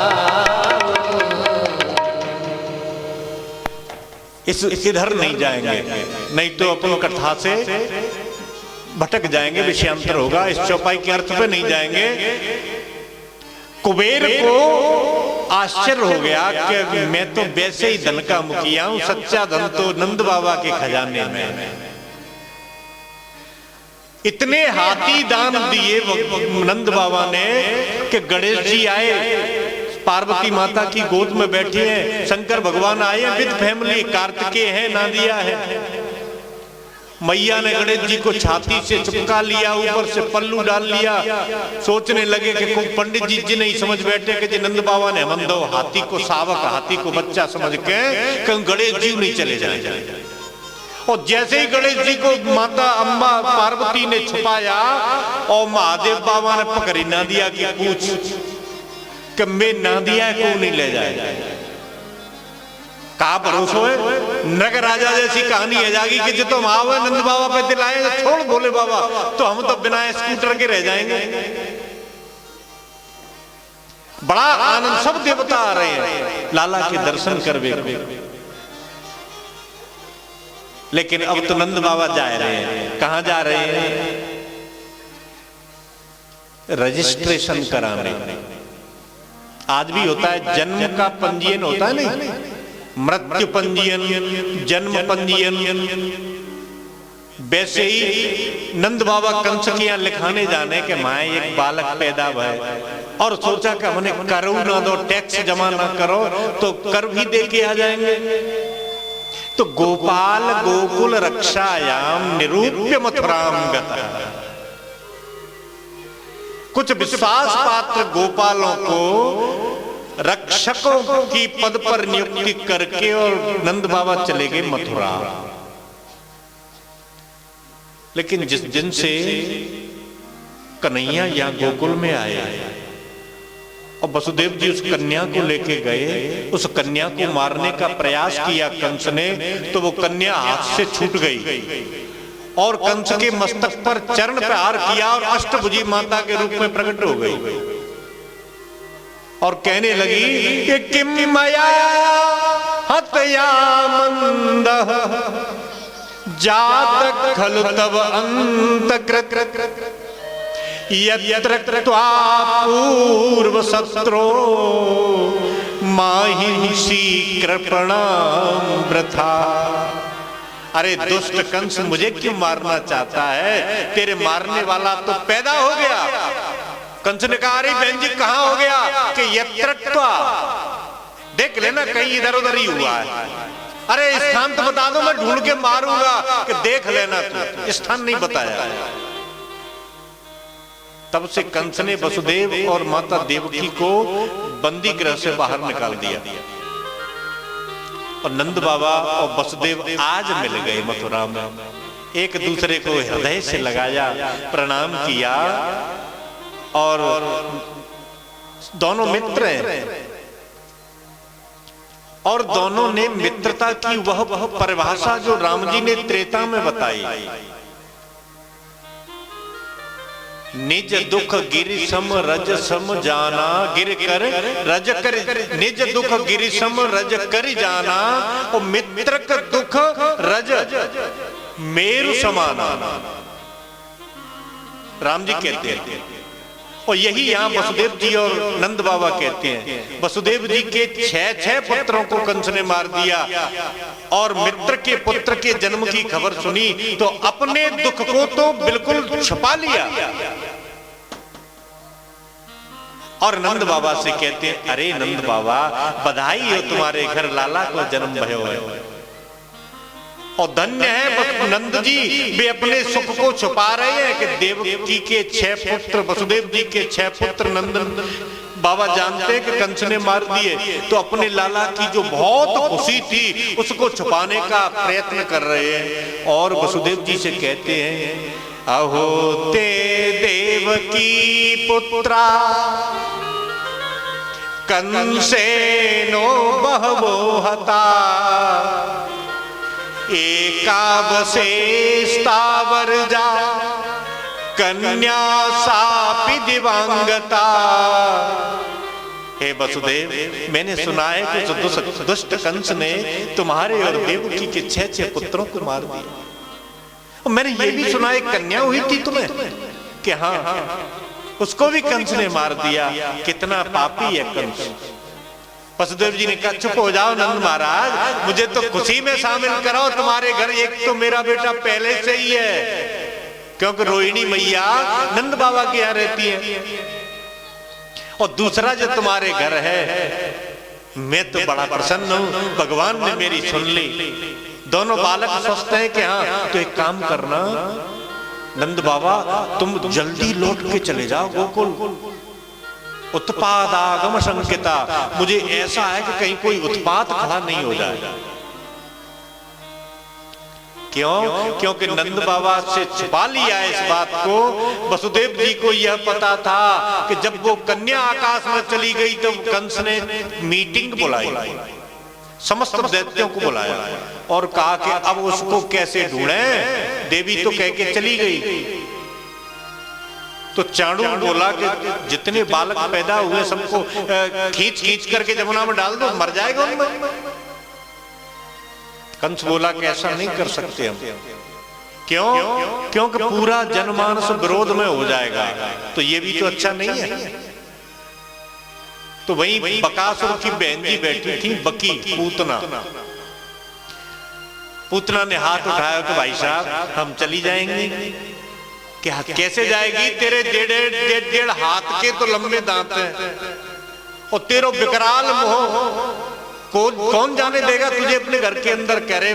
इधर नहीं जाएंगे, नहीं तो अपन कथा से भटक जाएंगे, विषयांतर होगा। इस चौपाई के अर्थ पे नहीं जाएंगे। कुबेर को आश्चर्य हो गया कि मैं तो वैसे ही धन का मुखिया हूं, सच्चा धन तो नंद बाबा के खजाने में। इतने हाथी दान दिए नंद बाबा ने कि गणेश जी आए, पार्वती माता की गोद में बैठे हैं, शंकर भगवान आए हैं विद फैमिली, कार्तिकेय है, नादिया है। मैया ने गणेश जी को छाती से चिपका लिया, ऊपर से पल्लू डाल लिया। सोचने लगे कि कोई पंडित जी नहीं समझ बैठे कि जी नंद बाबा ने मंदो हाथी को सावक, हाथी को बच्चा समझ के कहीं गणेश जी नहीं चले जाए। और जैसे ही गणेश जी को माता अम्मा पार्वती ने छुपाया और महादेव बाबा ने पकड़ी नादिया की पूछ कि मैं नादिया को नहीं ले जाए। कहा भरोसा है? नग राजा जैसी कहानी है जागी कि जो तुम आओ नंद बाबा पे दिलाए तो छोड़ बोले बाबा, तो हम तो बिना स्कूटर के रह जाएंगे। बड़ा आनंद, सब देवता आ रहे हैं लाला के दर्शन करवे। लेकिन अब तो नंद बाबा जा रहे हैं। कहां जा रहे हैं? रजिस्ट्रेशन कराने। आज भी होता है जन्म का पंजीयन होता है नहीं, मृत्यु पंजीयन, जन्म पंजीयन। वैसे ही नंद बाबा कंस के यहाँ लिखाने जाने के माए एक बालक पैदा हुआ और सोचा कि हमने कर ना दो, टैक्स जमा ना करो तो कर भी दे के आ जाएंगे। तो गोपाल गोकुल रक्षायाम निरूप्य मथुराम गता। कुछ विश्वास पात्र गोपालों को रक्षकों की पद पर नियुक्ति करके और नंद बाबा चले गए मथुरा। लेकिन जिस दिन से कन्हैया यहां गोकुल में आए और वसुदेव जी उस कन्या को लेके गए, उस कन्या को मारने का प्रयास किया कंस ने, तो वो कन्या हाथ से छूट गई और कंस के मस्तक पर चरण प्रहार किया और अष्टभुजी माता के रूप में प्रकट हो गई और कहने लगी कि किम मया हतया मंद जात खलु तव अंतकृत यत्र त्वा पूर्व शत्रो माहिंसी कृपणाम वृथा। अरे दुष्ट कंस मुझे क्यों मारना चाहता है? तेरे मारने वाला तो पैदा हो गया। कंस ने कहा अरे बहन जी कहां हो गया? कि यत्रत्वा, देख लेना कहीं इधर उधर ही हुआ है। अरे स्थान तो बता दो, मैं ढूंढ के मारूंगा। कि देख लेना तू, स्थान नहीं बताया। तब से कंस ने वसुदेव और माता देवकी को बंदी गृह से बाहर निकाल दिया और नंद बाबा और वसुदेव आज मिल गए मथुरा में। एक दूसरे को हृदय से लगाया, प्रणाम किया और दोनों मित्र हैं और दोनों ने मित्रता की वह परिभाषा जो राम जी ने त्रेता में बताई। निज दुख गिरि सम रज सम जाना, गिर कर रज कर, निज दुख गिरि सम रज कर जाना और मित्र का दुख रज मेरु समाना, राम जी कहते हैं। और यही यहां वसुदेव जी और नंद बाबा कहते हैं। वसुदेव जी के 6 पुत्रों को कंस ने मार दिया और मित्र के पुत्र के जन्म की खबर सुनी तो अपने दुख को तो बिल्कुल छुपा लिया और नंद बाबा से कहते हैं, अरे नंद बाबा बधाई हो, तुम्हारे घर लाला को जन्म भयो है और धन्य है नंद जी, वे अपने सुख को छुपा रहे हैं कि देवकी के 6 पुत्र, वसुदेव जी के 6 पुत्र नंदन बाबा जानते हैं कि कंस ने मार दिए, तो अपने लाला की जो बहुत खुशी थी उसको छुपाने का प्रयत्न कर रहे हैं। और वसुदेव जी से कहते हैं, अहो ते देवकी पुत्रा कंसेनो बहवो हता, एकावशेषतावर्जा कन्या सापि दिवांगता। हे वसुदेव, मैंने सुना है कि दुष्ट कंस ने तुम्हारे और देवकी के 6 पुत्रों को मार दिया। और मैंने ये भी सुना एक कन्या हुई थी तुम्हें कि हाँ, उसको भी कंस ने मार दिया। कितना पापी है कंस। वसुदेव जी ने कहा, चुप हो जाओ नंद महाराज, मुझे तो खुशी में शामिल करो। तुम्हारे घर एक तो मेरा बेटा पहले से ही है, क्योंकि रोहिणी मैया नंद बाबा के यहाँ रहती है, और दूसरा जो तुम्हारे घर है, मैं तो बड़ा प्रसन्न हूं, भगवान ने मेरी सुन ली। दोनों बालक सोचते हैं कि हाँ, तो एक काम करना नंद बाबा, तुम जल्दी लौट के चले जाओ गोकुल। उत्पादागम संकेता, मुझे ऐसा है कि कहीं कोई उत्पात खड़ा नहीं हो जाए। क्यों? क्योंकि नंद बाबा से छिपा लिया इस बात को। वसुदेव जी को यह पता था कि जब वो कन्या आकाश में चली गई तो कंस ने मीटिंग बुलाई, समस्त दैत्यों को बुलाया और कहा कि अब उसको कैसे ढूंढें, देवी तो कह के चली गई। तो चाणूर बोला कि जितने बालक पैदा हुए सबको खींच खींच करके जमुना में डाल दो, मर जाएगा उनमें। कंस बोला कि ऐसा नहीं कर सकते हम। क्यों? क्योंकि पूरा जनमानस विरोध में हो जाएगा, तो ये भी तो अच्छा नहीं है। तो वहीं बकासुर की बहन जी बैठी थी, बकी पूतना। पूतना ने हाथ उठाया कि भाई साहब हम चली जाएंगे। क्या कैसे जाएगी? तेरे डेढ़ हाथ के तो लंबे दांत हैं और तेरा विकराल मुंह, कौन जाने देगा तुझे अपने घर के अंदर। कह रहे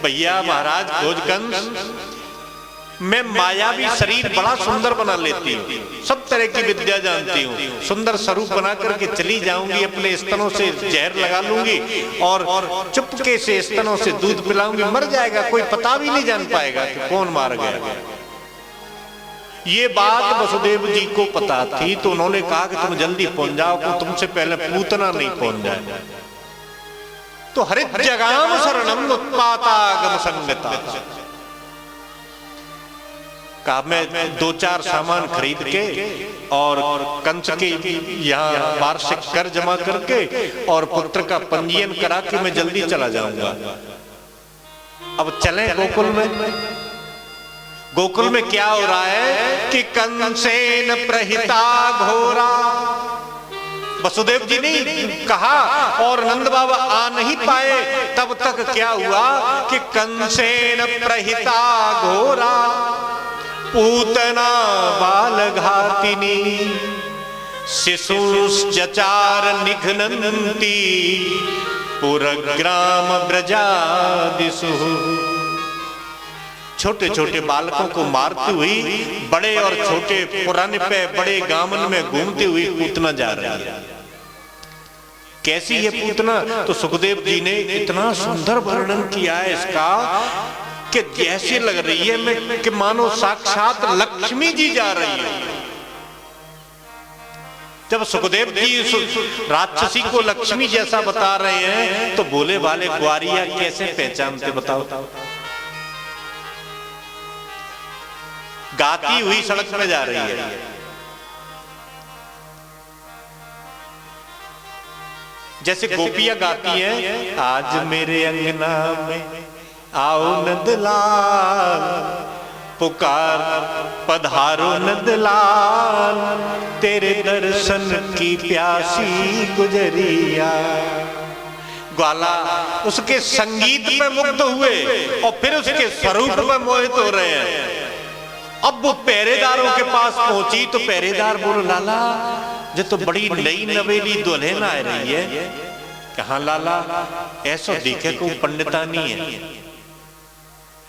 भैया महाराज खोज कंस, मैं मायावी शरीर बड़ा सुंदर बना लेती हूँ, सब तरह की विद्या जानती हूँ, सुंदर स्वरूप बना करके चली जाऊंगी, अपने स्तनों से जहर लगा लूंगी और चुपके से स्तनों से दूध पिलाऊंगी, मर जाएगा, कोई पता भी नहीं जान पाएगा कि कौन मार गया। ये बात वसुदेव जी को पता थी, तो उन्होंने कहा कि तुम जल्दी पहुंच जाओ, तुमसे पहले पूतना नहीं पहुंच जाए। तो हरित जगाम शरणम उत्पातागम संगता, कहा मैं 2-4 सामान खरीद के और कंस के यहाँ वार्षिक कर जमा करके और पुत्र का पंजीयन करा के मैं जल्दी चला जाऊंगा। अब चलें गोकुल में। गोकुल में क्या हो रहा है कि कंसेन प्रहिता घोरा। वसुदेव जी ने कहा और नंद बाबा आ नहीं पाए, तब तक क्या हुआ कि कंसेन प्रहिता घोरा पूतना बालघातिनी शिशुश्चचार निघ्नन्ति पुरग्राम ब्रजादिषु। छोटे छोटे बालकों को मारती हुई बड़े और छोटे पुराने पे बड़े गामन में घूमती हुई पूतना जा रही है। कैसी है पूतना? तो सुखदेव जी ने इतना सुंदर वर्णन किया है इसका कि जैसे लग रही है मैं कि मानो साक्षात लक्ष्मी जी जा रही है। जब सुखदेव जी राक्षसी को लक्ष्मी जैसा बता रहे हैं तो बोले वाले ग्वारिया कैसे पहचानते बताओ? गाती हुई सड़क में जा रही है। जैसे गोपियां गाती हैं, आज मेरे अंगना में आओ नंदलाल, पुकार पधारो नंदलाल, तेरे दर्शन की प्यासी गुजरिया। ग्वाला उसके संगीत पे मुग्ध हुए और फिर उसके स्वरूप में मोहित हो रहे हैं। अब वो पहरेदारों के पास पहुंची तो पहरेदार बोलो लाला ये तो बड़ी नई नवेली दुल्हन आ रही है। कहा लाला ऐसा दिखे को पंडितानी है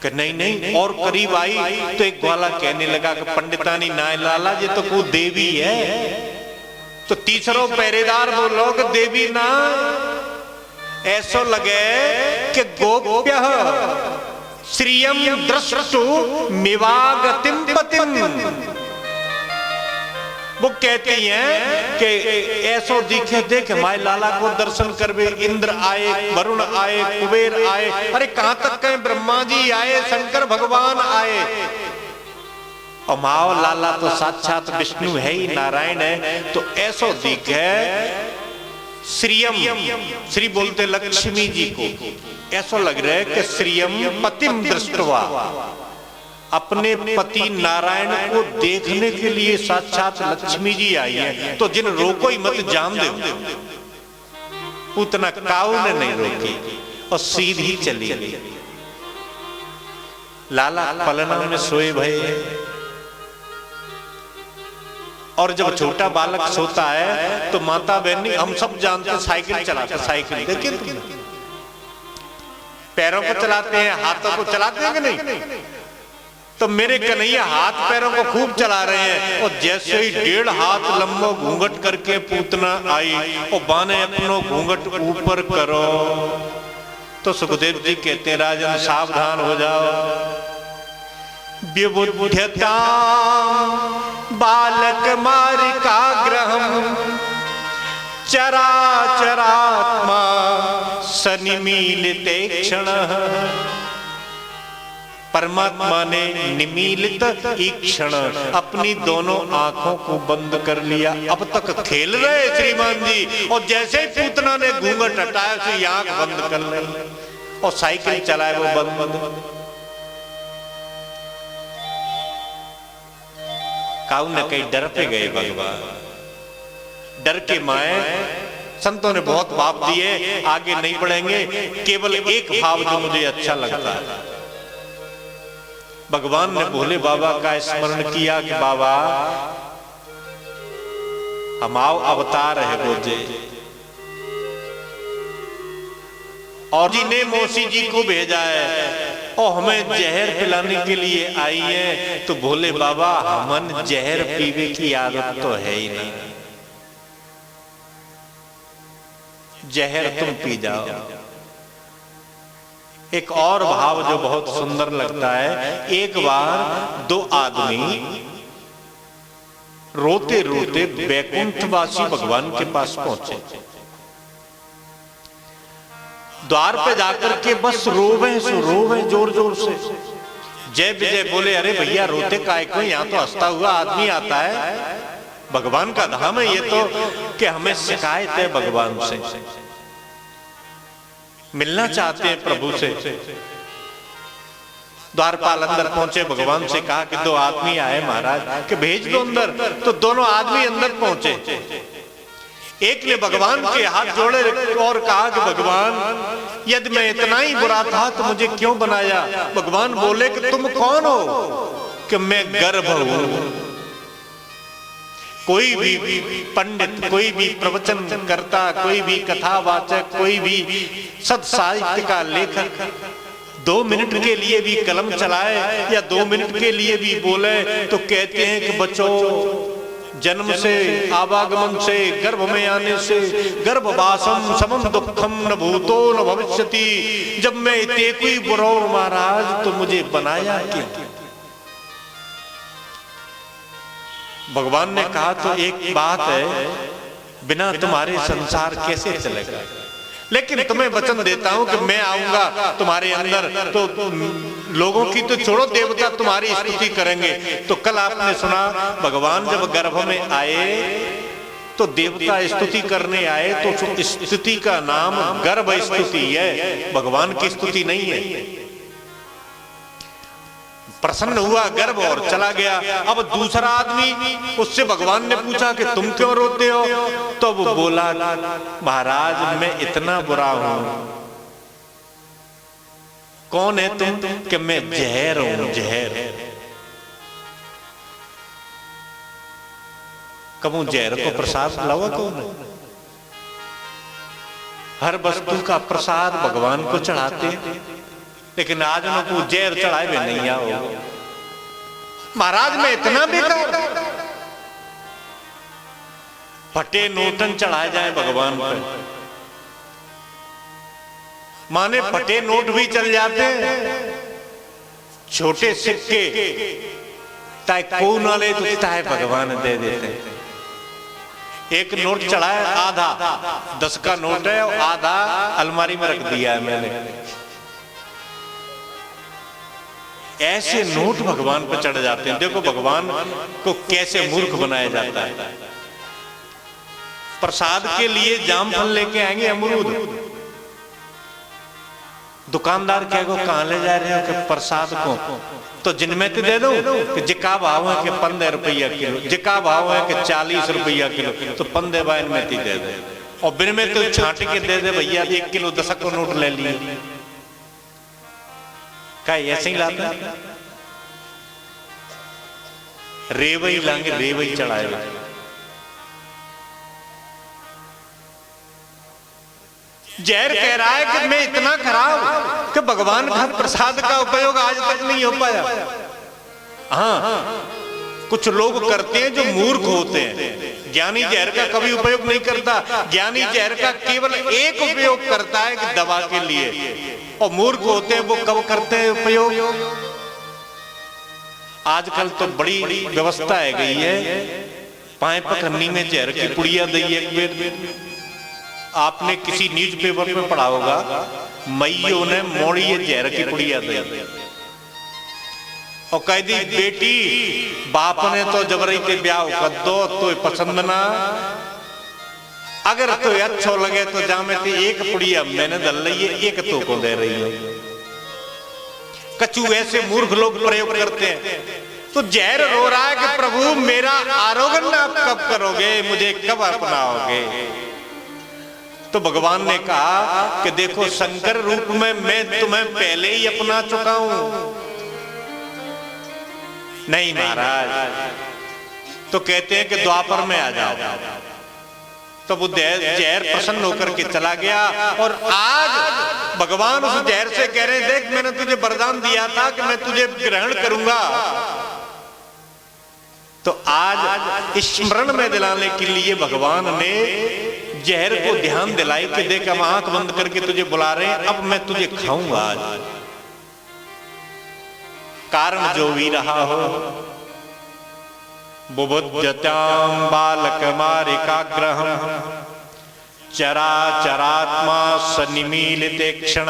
कि नहीं नहीं। और करीब आई तो एक ग्वाला कहने लगा कि पंडितानी ना है लाला ये तो कोई देवी है। तो तीसरो पहरेदार बोलो कि देवी ना ऐसा लगे कि गोप्य श्रियम दृष्टु मिवागतिम पतिम। वो कहती हैं कि ऐसो दिखे देख माय लाला को दर्शन करवे। इंद्र आए, वरुण आए, कुबेर आए, अरे कहां तक कहें ब्रह्मा जी आए, शंकर भगवान आए। और माओ लाला तो साक्षात विष्णु है ही, नारायण है। तो ऐसो दिखे श्रियम, श्री बोलते लक्ष्मी जी को, ऐसा लग रहा है कि श्रियम पतिम दृष्टवा, अपने पति नारायण को देखने के लिए साक्षात लक्ष्मी जी आई है। तो जिन रोको ही मत जाम दे, उतना काऊ ने नहीं रोकी और सीधी चली गई। लाला पलना में सोए भये। और जब छोटा बालक सोता है तो माता बहनी हम सब जानते हैं साइकिल चलाते, साइकिल देखिए तुमने, पैरों को चलाते हैं, हाथों को चलाते हैं कि नहीं। तो मेरे कन्हैया हाथ पैरों को खूब चला रहे हैं। और जैसे ही 1.5 हाथ लंबो घूंघट करके पूतना आई और बाने अपनो घूंघट ऊपर करो तो सुखदेव जी कहते हैं राजन सावधान हो जाओ। विबुध्यता बालक मारिकाग्रहम चराचरात्मा सनिमीलिते क्षण। परमात्मा ने निमीलित ईक्षण अपनी दोनों आंखों को बंद कर लिया। अब तक खेल रहे श्रीमान जी और जैसे ही पूतना ने घूंघट हटाया उसे आंख बंद कर ले और साइकिल चलाए वो बंद। काऊ ने कहीं डर पे गए भगवान, डर के माए संतों ने बहुत भाव दिए, आगे नहीं बढ़ेंगे। केवल एक भाव जो मुझे अच्छा लगता है, भगवान ने भोले बाबा का स्मरण किया कि बाबा हम आओ अवतार है बोझे। और जी ने मौसी जी को भेजा है और हमें जहर पिलाने के लिए आई है। तो भोले बाबा हमन जहर पीवे की आदत तो है ही नहीं, जहर तुम पी जाओ। एक और भाव जो बहुत सुंदर लगता है, एक बार 2 आदमी रोते रोते बैकुंठवासी भगवान के पास पहुंचे। द्वार पे जाकर के बस रोवे जोर जोर से। जय विजय बोले अरे भैया रोते काय को, यहाँ तो हंसता हुआ आदमी आता है, भगवान का धाम है ये तो, कि हमें शिकायत है भगवान से, मिलना चाहते हैं प्रभु से। द्वारपाल अंदर पहुंचे, भगवान से कहा कि 2 आदमी आए महाराज कि भेज दो अंदर। तो दोनों आदमी अंदर पहुंचे। एक ने भगवान के हाथ जोड़े और कहा कि भगवान यदि मैं इतना ही बुरा था तो मुझे क्यों बनाया। भगवान बोले कि तुम कौन हो? कि मैं गर्भ हूं। कोई भी पंडित, कोई भी प्रवचन करता, कोई भी कथावाचक, कोई भी सद साहित्य का लेखक 2 मिनट के लिए भी कलम चलाए या 2 मिनट के लिए भी बोले तो कहते हैं कि बच्चों जन्म से, आवागमन से, गर्भ में आने से, गर्भवासम समम दुखम न भूतो न भविष्यति। जब मैं इतने कोई बुरा महाराज तो मुझे बनाया क्यों? भगवान ने कहा तो एक बात है, बिना तुम्हारे संसार कैसे चलेगा। लेकिन तुम्हें वचन देता हूं कि मैं आऊंगा तुम्हारे अंदर तो लोगों की तो छोड़ो, देवता तुम्हारी स्तुति करेंगे। तो कल आपने सुना भगवान जब गर्भ में आए तो देवता स्तुति करने आए, तो स्तुति का नाम गर्भ स्तुति है, भगवान की स्तुति नहीं है। प्रसन्न हुआ गर्भ और चला गया। अब दूसरा आदमी, उससे भगवान ने पूछा कि तुम क्यों रोते हो? तो वो बोला महाराज मैं इतना बुरा हूं। कौन है तुम? कि मैं जहर हूं, जहर। कबू जहर को प्रसाद लावा कौन? हर वस्तु का प्रसाद भगवान को चढ़ाते हैं, लेकिन आज उनको जहर चढ़ाए भी नहीं आओ। महाराज में इतना बेकार, फटे नोटन चढ़ाए जाए भगवान पर, माने फटे नोट भी चल जाते हैं, छोटे सिक्के ताए को ना ले तो ताए भगवान दे देते हैं। एक नोट चढ़ा है आधा 10 का नोट है और आधा अलमारी में रख दिया है मैंने। ऐसे नोट भगवान पर चढ़ जाते हैं। देखो भगवान को कैसे मूर्ख बनाया जाता है। प्रसाद के लिए जामफल लेके आएंगे, अमरूद, दुकानदार कहेगा कहां ले जा रहे हो? कि प्रसाद को तो जिनमें दे दो कि जिका भाव है कि 15 रुपया किलो, जिका भाव है कि 40 रुपया किलो, तो 15 बाइन में दे दे, और बिन में तो छाट के दे दे भैया 1 किलो 10 को नोट ले लिए। क्या ऐसे ही लाता? रेवई लांगे, रेवई चढ़ाएगा। जहर कह रहा है कि मैं इतना खराब कि भगवान का प्रसाद का उपयोग आज तक नहीं हो पाया। हाँ, कुछ लोग करते हैं जो मूर्ख होते हैं। ज्ञानी जहर का कभी उपयोग नहीं करता। ज्ञानी जहर का केवल एक उपयोग करता है कि दवा के लिए, और मूर्ख होते हैं वो कब करते हैं उपयोग? आजकल तो बड़ी व्यवस्था है गई है, पाए पकड़नी में जहर की पुड़िया दी एक बेर। आपने किसी न्यूज़पेपर में पढ़ा होगा, मैयों ने मोड़ी जहर की पुड़िया दी और कह दी बेटी बाप ने तो जबरई के ब्याह कर दो, तो पसंद ना, अगर तो अच्छा लगे तो जामे थी एक पुड़िया मैंने दल रही है, एक तो को दे रही है। कछु ऐसे मूर्ख लोग प्रयोग करते हैं। तो जहर रो रहा है कि प्रभु मेरा आरोगण आप कब करोगे, मुझे कब अपनाओगे? तो भगवान ने कहा कि देखो शंकर रूप में मैं तुम्हें पहले ही अपना चुका हूं। नहीं महाराज, तो कहते हैं कि द्वापर में आ जाओ। तो वो जहर प्रसन्न होकर के चला गया, और आज भगवान उस जहर से कह रहे देख मैंने तुझे वरदान दिया था कि मैं तुझे ग्रहण करूंगा। तो आज स्मरण में दिलाने के लिए भगवान ने जहर को ध्यान दिलाई कि देख हम आंख बंद करके तुझे बुला रहे हैं, अब मैं तुझे खाऊंगा आज। कारण जो भी रहा हो, बुबुध्यताम बालक मारिकाग्रहम चराचरात्मा सन्निमीलिते क्षण।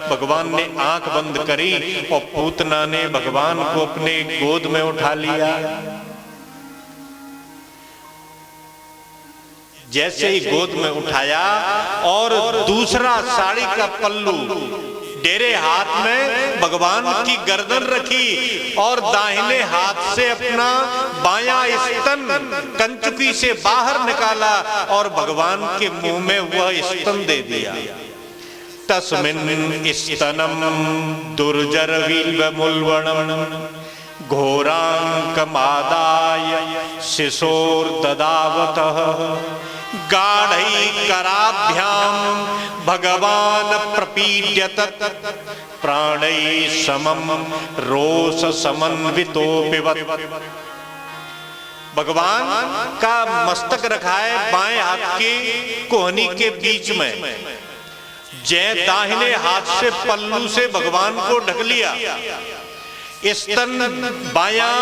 भगवान ने आंख बंद करी और पूतना ने भगवान को अपने गोद में उठा लिया। जैसे ही गोद में उठाया और दूसरा साड़ी का पल्लू डेरे हाथ में भगवान की गर्दन रखी और दाहिने हाथ से अपना बायां स्तन कंचुकी से बाहर निकाला और भगवान के मुंह में वह स्तन दे दिया। तस्मिन् स्तनम दुर्जरवील्वमुल्बणम् घोरांकमादाय शिशोर्ददावतः गाढ़ैकराभ्यां भगवान प्रपीड्यत प्राणैः समं रोष समन्वितो पिबत। भगवान का मस्तक रखा है बाएं हाथ की कोहनी के बीच में, जय दाहिने हाथ से पल्लू से भगवान को ढक लिया, स्तन बायां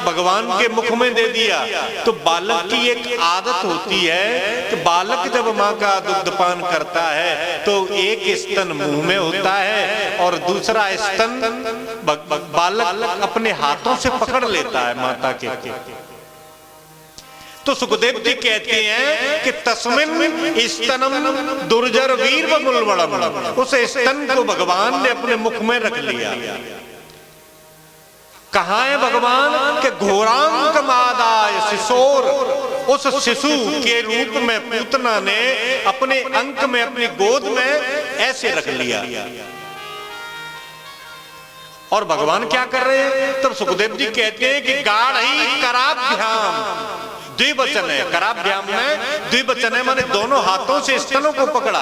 भगवान के मुख में दे दिया। तो बालक की एक आदत होती है कि बालक जब मां का दुग्धपान करता है तो एक स्तन मुंह में होता है और दूसरा स्तन बालक अपने हाथों से पकड़ लेता है माता के। तो सुखदेव जी कहते हैं कि तस्मिन् स्तनम दुर्जर वीर्वमुल्बणम्, उस स्तन को भगवान ने अपने मुख में रख लिया। कहां है भगवान के घोरांक मादाय शिशोर, उस शिशु के रूप में पूतना ने अपने अंक में अपनी गोद में ऐसे रख लिया। और भगवान क्या कर रहे हैं? तब सुखदेव जी कहते हैं कि गाढ़ी कराभ्याम द्विवचन है, कराभ्याम में द्विवचन है, माने दोनों हाथों से स्तनों को पकड़ा।